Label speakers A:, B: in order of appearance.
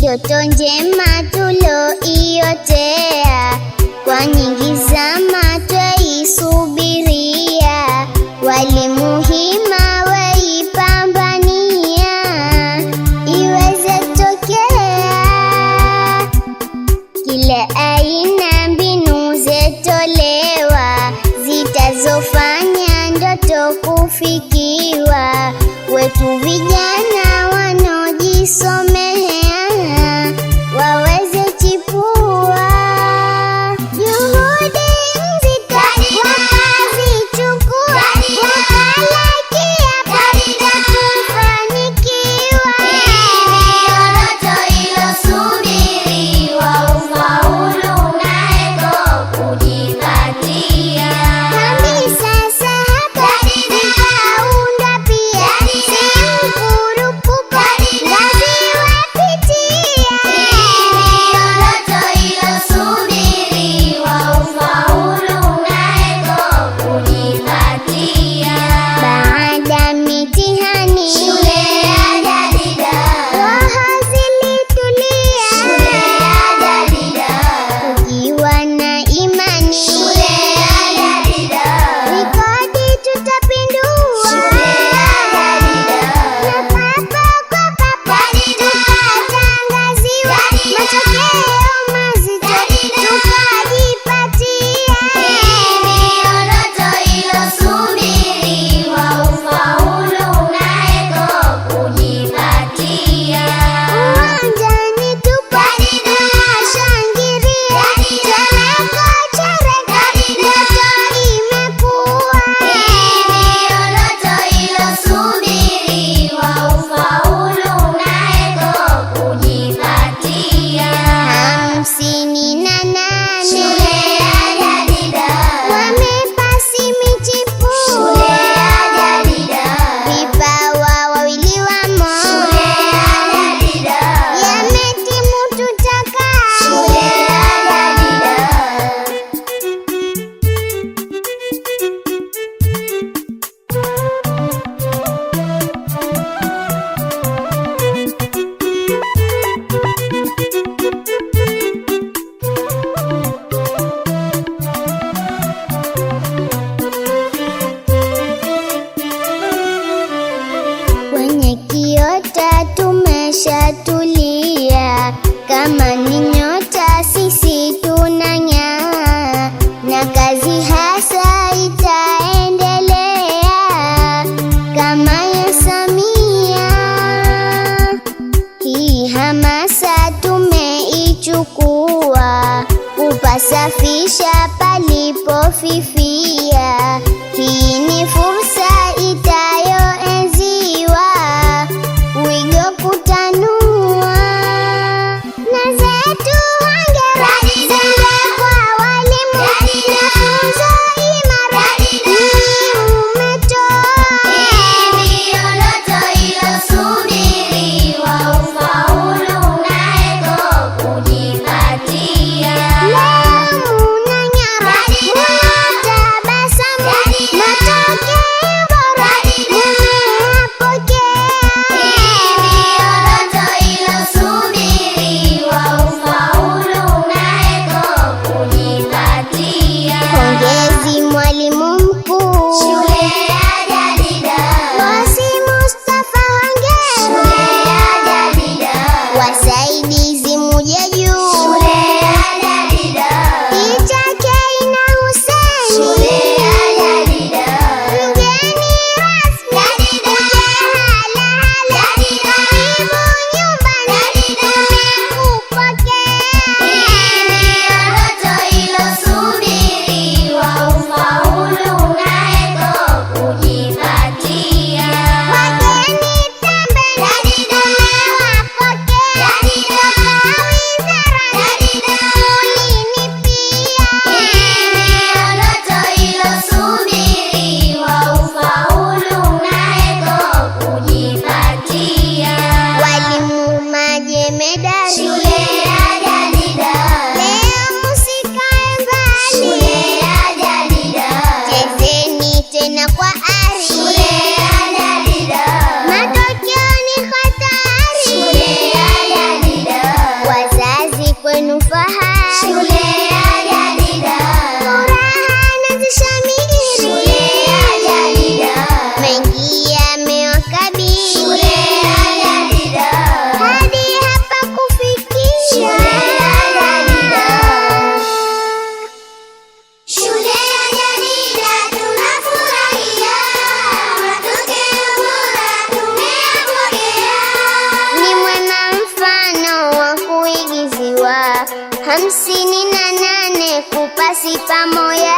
A: ndoto njema tuloiotea, kwa nyingi zama twaisubiria, walimu hima waipambania, iweze tokea. Kila aina mbinu zetolewa, zitazofanya ndoto kufikiwa, wetu vijana wanaojisomea waweze chipua. Juhudi nzito wakazichukua, wakalakia katika kufanikiwa.
B: Ndoto ilosubiriwa, ufaulu naeko kujipatia.
A: Kambi sasa hapa zikaundwa pia, simkurupuka ngazi wapitia.
B: Ndoto ilosubiriwa, ufaulu naeko kujipatia.
A: Baada mitihani
B: Shule ya jarida,
A: roho zilitulia,
B: shule ya jarida,
A: kukiwa na imani,
B: shule ya jarida,
A: rekodi tutapindua,
B: shule ya jarida,
A: na papo kwa papo tukatangaziwa, matokeo mazito tukajipatia.
B: ndoto ilosubiriwa, ufaulu naeko kujipatia.
A: Uwanjani tupo tunashangilia, chereko chereko ndoto imekuwa.
B: Ndoto ilosubiriwa, ufaulu naeko kujipatia.
A: 58
B: Shule ya jarida,
A: wamepasi michipu,
B: shule ya jarida,
A: vipawa wawili wamo,
B: shule ya jarida,
A: yametimu tutaka.
B: shule ya jarida.
A: Kwenye kiota tumeshatulia, kama ni nyota sisi tunang'aa, na kazi hasa itaendelea kama ya Samia. Hii hamasa tumeichukua, kupasafisha palipofifia. Hii ni fursa itayoenziwa, wigo kutanua, na zetu hongera zende kwa walimu, mafunzo imara umetoa.
B: Ndoto ilosubiriwa, ufaulu naeko kujipatia.
A: Leo munang'ara, wote hadi hapa kufikisha.
B: Shule ya Jadida tunafurahia, matokeo bora tumeyapokea.
A: Ni mwana mfano wa kuigiziwa, 58 kupasi pamoja.